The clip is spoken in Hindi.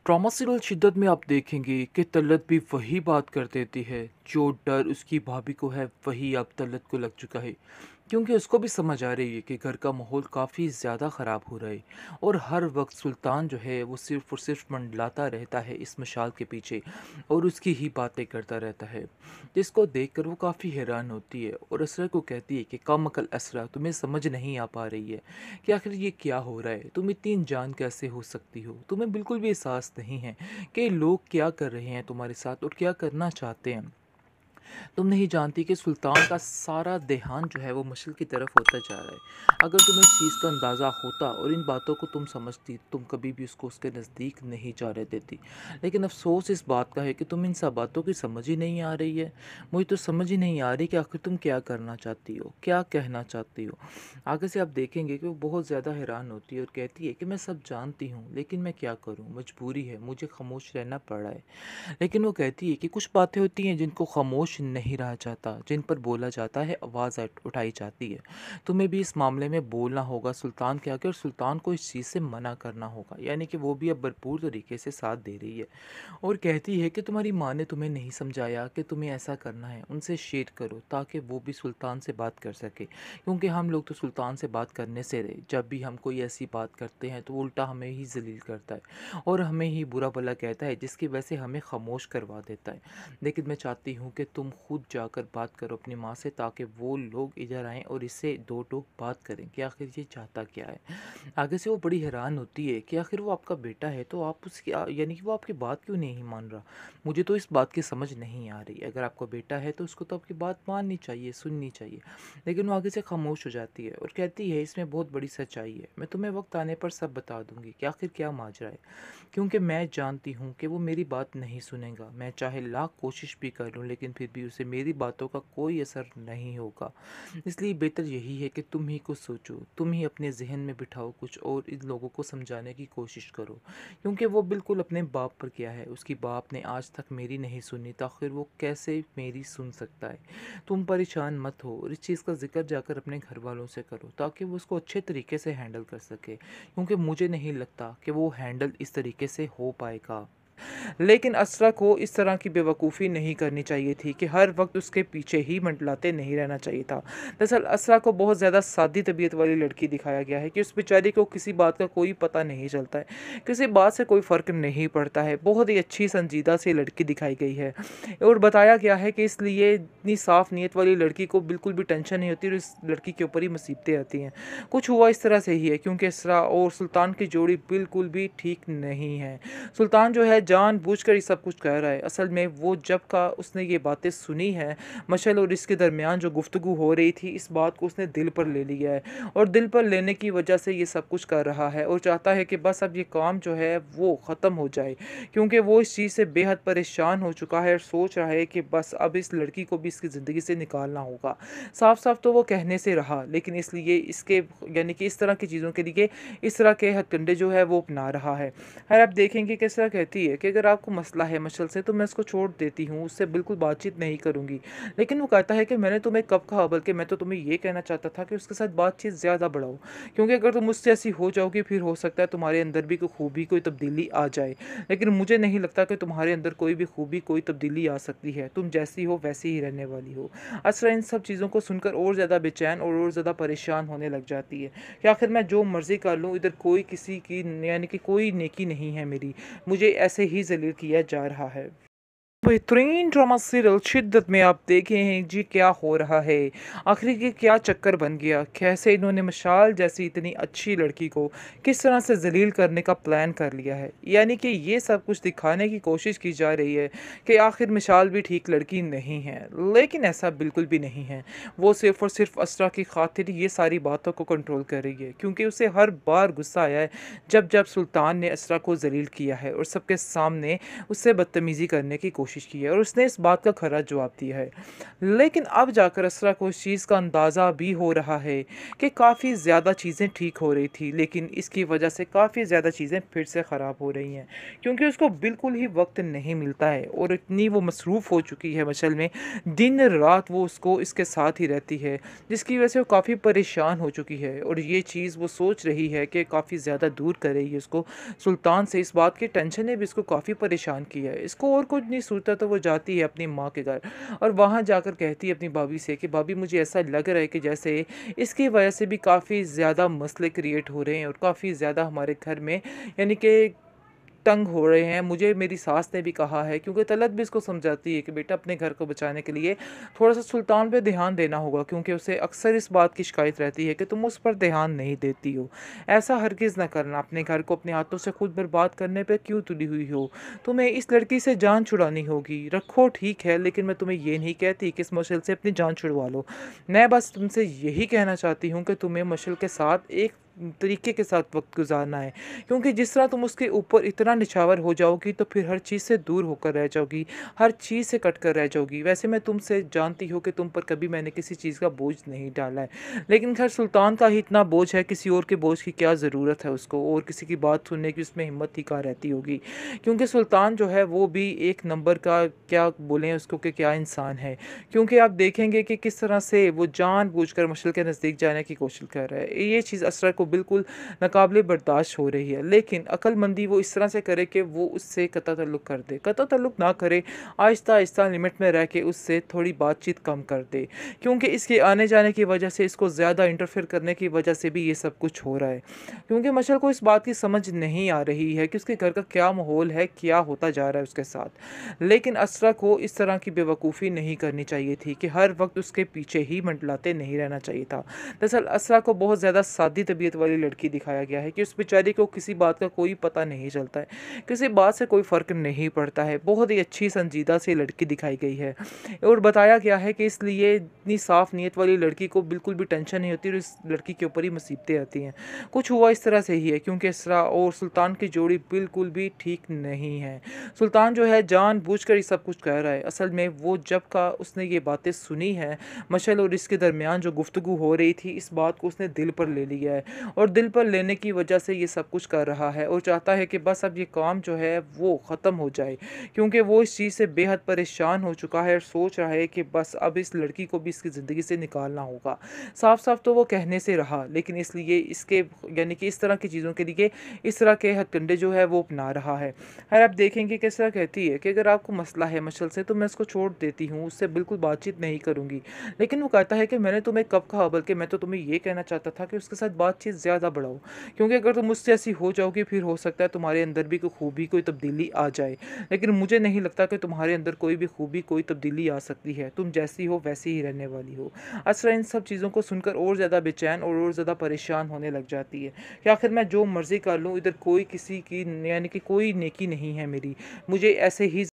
ट्रॉमा सीरियल शिद्दत में आप देखेंगे कि तलत भी वही बात कर देती है जो डर उसकी भाभी को है, वही अब तलत को लग चुका है। क्योंकि उसको भी समझ आ रही है कि घर का माहौल काफ़ी ज़्यादा ख़राब हो रहा है और हर वक्त सुल्तान जो है वो सिर्फ़ और सिर्फ मंडलाता रहता है इस मशाल के पीछे और उसकी ही बातें करता रहता है, जिसको देखकर वो काफ़ी हैरान होती है और असरा को कहती है कि कम अकल असरा, तुम्हें समझ नहीं आ पा रही है कि आखिर ये क्या हो रहा है, तुम इतनी अनजान कैसे हो सकती हो, तुम्हें बिल्कुल भी एहसास नहीं है कि लोग क्या कर रहे हैं तुम्हारे साथ और क्या करना चाहते हैं। तुम नहीं जानती कि सुल्तान का सारा ध्यान जो है वो मशल की तरफ होता जा रहा है। अगर तुम्हें इस चीज़ का अंदाज़ा होता और इन बातों को तुम समझती, तुम कभी भी उसको उसके नज़दीक नहीं जाने देती। लेकिन अफसोस इस बात का है कि तुम इन सब बातों की समझ ही नहीं आ रही है। मुझे तो समझ ही नहीं आ रही कि आखिर तुम क्या करना चाहती हो, क्या कहना चाहती हो। आगे से आप देखेंगे कि वो बहुत ज़्यादा हैरान होती है और कहती है कि मैं सब जानती हूँ, लेकिन मैं क्या करूँ, मजबूरी है, मुझे खामोश रहना पड़ा है। लेकिन वो कहती है कि कुछ बातें होती हैं जिनको खामोश नहीं रहा जाता, जिन पर बोला जाता है, आवाज़ उठाई जाती है। तुम्हें भी इस मामले में बोलना होगा सुल्तान के आगे और सुल्तान को इस चीज़ से मना करना होगा, यानी कि वो भी अब भरपूर तरीके से साथ दे रही है और कहती है कि तुम्हारी माँ ने तुम्हें नहीं समझाया कि तुम्हें ऐसा करना है, उनसे शेयर करो ताकि वो भी सुल्तान से बात कर सके। क्योंकि हम लोग तो सुल्तान से बात करने से रहे, जब भी हम कोई ऐसी बात करते हैं तो वो उल्टा हमें ही जलील करता है और हमें ही बुरा भला कहता है, जिसकी वजह से हमें खामोश करवा देता है। लेकिन मैं चाहती हूँ कि तुम खुद जाकर बात करो अपनी माँ से ताकि वो लोग इधर आएँ और इससे दो टोक बात करें कि आखिर ये चाहता क्या है। आगे से वो बड़ी हैरान होती है कि आखिर वो आपका बेटा है तो आप उसकी यानी कि वो आपकी बात क्यों नहीं मान रहा। मुझे तो इस बात की समझ नहीं आ रही। अगर आपका बेटा है तो उसको तो आपकी बात माननी चाहिए, सुननी चाहिए। लेकिन वो आगे से खामोश हो जाती है और कहती है इसमें बहुत बड़ी सच्चाई है, मैं तुम्हें वक्त आने पर सब बता दूंगी कि आखिर क्या माजरा है। क्योंकि मैं जानती हूँ कि वो मेरी बात नहीं सुनेगा, मैं चाहे लाख कोशिश भी कर लूँ लेकिन फिर भी उसे मेरी बातों का कोई असर नहीं होगा। इसलिए बेहतर यही है कि तुम ही कुछ सोचो, तुम ही अपने जहन में बिठाओ कुछ और इन लोगों को समझाने की कोशिश करो। क्योंकि वो बिल्कुल अपने बाप पर किया है, उसकी बाप ने आज तक मेरी नहीं सुनी तो आखिर वो कैसे मेरी सुन सकता है। तुम परेशान मत हो और इस चीज़ का जिक्र जाकर अपने घर वालों से करो ताकि वो उसको अच्छे तरीके से हैंडल कर सके, क्योंकि मुझे नहीं लगता कि वो हैंडल इस तरीके से हो पाएगा। लेकिन असरा को इस तरह की बेवकूफ़ी नहीं करनी चाहिए थी कि हर वक्त उसके पीछे ही मंडलाते नहीं रहना चाहिए था। दरअसल असरा को बहुत ज़्यादा सादी तबीयत वाली लड़की दिखाया गया है कि उस बेचारी को किसी बात का कोई पता नहीं चलता है, किसी बात से कोई फ़र्क नहीं पड़ता है। बहुत ही अच्छी संजीदा सी लड़की दिखाई गई है और बताया गया है कि इसलिए इतनी साफ़ नीयत वाली लड़की को बिल्कुल भी टेंशन नहीं होती और इस लड़की के ऊपर ही मुसीबतें आती हैं। कुछ हुआ इस तरह से ही है क्योंकि असरा और सुल्तान की जोड़ी बिल्कुल भी ठीक नहीं है। सुल्तान जो है जानबूझकर ये सब कुछ कह रहा है। असल में वो जब का उसने ये बातें सुनी हैं, मशल और इसके दरमियान जो गुफ्तगू हो रही थी, इस बात को उसने दिल पर ले लिया है और दिल पर लेने की वजह से ये सब कुछ कर रहा है और चाहता है कि बस अब ये काम जो है वो ख़त्म हो जाए, क्योंकि वो इस चीज़ से बेहद परेशान हो चुका है और सोच रहा है कि बस अब इस लड़की को भी इसकी ज़िंदगी से निकालना होगा। साफ साफ तो वो कहने से रहा, लेकिन इसलिए इसके यानी कि इस तरह की चीज़ों के लिए इस तरह के हथकंडे जो है वो अपना रहा है। खैर, आप देखेंगे किस तरह कहती है कि अगर आपको मसला है मशल से तो मैं इसको छोड़ देती हूँ, उससे बिल्कुल बातचीत नहीं करूँगी। लेकिन वो कहता है कि मैंने तुम्हें कब कहा, बल्कि मैं तो तुम्हें ये कहना चाहता था कि उसके साथ बातचीत ज़्यादा बढ़ाओ, क्योंकि अगर तुम मुझसे ऐसी हो जाओगी फिर हो सकता है तुम्हारे अंदर भी कोई खूबी, कोई तब्दीली आ जाए। लेकिन मुझे नहीं लगता कि तुम्हारे अंदर कोई भी खूबी, कोई तब्दीली आ सकती है। तुम जैसी हो वैसी ही रहने वाली हो। असरा इन सब चीज़ों को सुनकर और ज़्यादा बेचैन और ज़्यादा परेशान होने लग जाती है कि आखिर मैं जो मर्ज़ी कर लूँ, इधर कोई किसी की यानी कि कोई नेकी नहीं है मेरी, मुझे ऐसे ही ज़लील किया जा रहा है। बेहतरीन ड्रामा सीरियल शिद्दत में आप देखे हैं जी क्या हो रहा है, आखिर ये क्या चक्कर बन गया, कैसे इन्होंने मशाल जैसी इतनी अच्छी लड़की को किस तरह से जलील करने का प्लान कर लिया है। यानी कि ये सब कुछ दिखाने की कोशिश की जा रही है कि आखिर मशाल भी ठीक लड़की नहीं है, लेकिन ऐसा बिल्कुल भी नहीं है। वो सिर्फ़ और सिर्फ असरा की खातिर ये सारी बातों को कंट्रोल कर रही है, क्योंकि उसे हर बार गुस्सा आया है जब जब सुल्तान ने असरा को जलील किया है और सबके सामने उससे बदतमीज़ी करने की कोशिश कोशिश की है और उसने इस बात का खरा जवाब दिया है। लेकिन अब जाकर असरा को इस चीज़ का अंदाज़ा भी हो रहा है कि काफ़ी ज़्यादा चीज़ें ठीक हो रही थी, लेकिन इसकी वजह से काफ़ी ज़्यादा चीज़ें फिर से ख़राब हो रही हैं, क्योंकि उसको बिल्कुल ही वक्त नहीं मिलता है और इतनी वो मसरूफ़ हो चुकी है मशल में, दिन रात वो उसको इसके साथ ही रहती है, जिसकी वजह से वो काफ़ी परेशान हो चुकी है और ये चीज़ वो सोच रही है कि काफ़ी ज़्यादा दूर करेगी उसको सुल्तान से। इस बात की टेंशन ने भी इसको काफ़ी परेशान किया है। इसको और कुछ नहीं सूझता तो वो जाती है अपनी माँ के घर और वहाँ जाकर कहती है अपनी भाभी से कि भाभी मुझे ऐसा लग रहा है कि जैसे इसकी वजह से भी काफ़ी ज़्यादा मसले क्रिएट हो रहे हैं और काफ़ी ज़्यादा हमारे घर में यानी कि तंग हो रहे हैं। मुझे मेरी सास ने भी कहा है, क्योंकि तलत भी इसको समझाती है कि बेटा अपने घर को बचाने के लिए थोड़ा-सा सुल्तान पे ध्यान देना होगा, क्योंकि उसे अक्सर इस बात की शिकायत रहती है कि तुम उस पर ध्यान नहीं देती हो। ऐसा हरगिज़ ना करना, अपने घर को अपने हाथों से खुद बर्बाद करने पे क्यों तुली हुई हो? तुम्हें इस लड़की से जान छुड़ानी होगी। रखो ठीक है, लेकिन मैं तुम्हें ये नहीं कहती कि इस मशल से अपनी जान छुड़वा लो। मैं बस तुमसे यही कहना चाहती हूँ कि तुम्हें मशल के साथ एक तरीके के साथ वक़्त गुज़ारना है, क्योंकि जिस तरह तुम उसके ऊपर इतना निछावर हो जाओगी तो फिर हर चीज़ से दूर होकर रह जाओगी, हर चीज़ से कट कर रह जाओगी। वैसे मैं तुमसे जानती हूँ कि तुम पर कभी मैंने किसी चीज़ का बोझ नहीं डाला है, लेकिन ख़ैर सुल्तान का ही इतना बोझ है, किसी और के बोझ की क्या ज़रूरत है उसको, और किसी की बात सुनने की उसमें हिम्मत ही कहाँ रहती होगी। क्योंकि सुल्तान जो है वो भी एक नंबर का, क्या बोलें उसको, कि क्या इंसान है। क्योंकि आप देखेंगे कि किस तरह से वो जानबूझकर मशल के नज़दीक जाने की कोशिश कर रहा है। ये चीज़ असरा को बिल्कुल नाकाबिले बर्दाश्त हो रही है, लेकिन अक्लमंदी वो इस तरह से करे कि वो उससे कता ताल्लुक़ कर दे। कता ताल्लुक़ ना करे, आहिस्ता-आहिस्ता लिमिट में रह के उससे थोड़ी बातचीत कम कर दे, क्योंकि इसके आने-जाने की वजह से, इसको ज़्यादा इंटरफेयर करने की वजह से भी ये सब कुछ हो रहा है। क्योंकि मशल को इस बात की समझ नहीं आ रही है कि उसके घर का क्या माहौल है, क्या होता जा रहा है उसके साथ। लेकिन असरा को इस तरह की बेवकूफ़ी नहीं करनी चाहिए थी कि हर वक़्त उसके पीछे ही मंडलाते नहीं रहना चाहिए था। दरअसल असरा को बहुत ज़्यादा सादी तबीयत वाली लड़की दिखाया गया है कि उस बेचारी को किसी बात का कोई पता नहीं चलता है, किसी बात से कोई फ़र्क नहीं पड़ता है। बहुत ही अच्छी संजीदा सी लड़की दिखाई गई है और बताया गया है कि इसलिए इतनी साफ़ नीयत वाली लड़की को बिल्कुल भी टेंशन नहीं होती और इस लड़की के ऊपर ही मुसीबतें आती हैं। कुछ हुआ इस तरह से ही है, क्योंकि इसरा और सुल्तान की जोड़ी बिल्कुल भी ठीक नहीं है। सुल्तान जो है जानबूझकर ये सब कुछ कह रहा है। असल में वो जब का उसने ये बातें सुनी हैं, मशल और इसके दरमियान जो गुफ्तगू हो रही थी, इस बात को उसने दिल पर ले लिया है और दिल पर लेने की वजह से ये सब कुछ कर रहा है और चाहता है कि बस अब ये काम जो है वो ख़त्म हो जाए, क्योंकि वो इस चीज़ से बेहद परेशान हो चुका है और सोच रहा है कि बस अब इस लड़की को भी इसकी ज़िंदगी से निकालना होगा। साफ साफ तो वो कहने से रहा, लेकिन इसलिए इसके यानी कि इस तरह की चीज़ों के लिए इस तरह के हथकंडे जो है वो अपना रहा है। खैर आप देखेंगे किस तरह कहती है कि अगर आपको मसला है मशल से तो मैं उसको छोड़ देती हूँ, उससे बिल्कुल बातचीत नहीं करूँगी। लेकिन वो कहता है कि मैंने तुम्हें कब कहा, बल्कि मैं तो तुम्हें ये कहना चाहता था कि उसके साथ बातचीत ज़्यादा बढ़ाओ, क्योंकि अगर तुम मुझसे ऐसी हो जाओगी फिर हो सकता है तुम्हारे अंदर भी कोई खूबी, कोई तब्दीली आ जाए। लेकिन मुझे नहीं लगता कि तुम्हारे अंदर कोई भी खूबी, कोई तब्दीली आ सकती है। तुम जैसी हो वैसी ही रहने वाली हो। असरा इन सब चीज़ों को सुनकर और ज़्यादा बेचैन और ज़्यादा परेशान होने लग जाती है कि आखिर मैं जो मर्ज़ी कर लूँ, इधर कोई किसी की यानी कि कोई नेकी नहीं है मेरी, मुझे ऐसे ही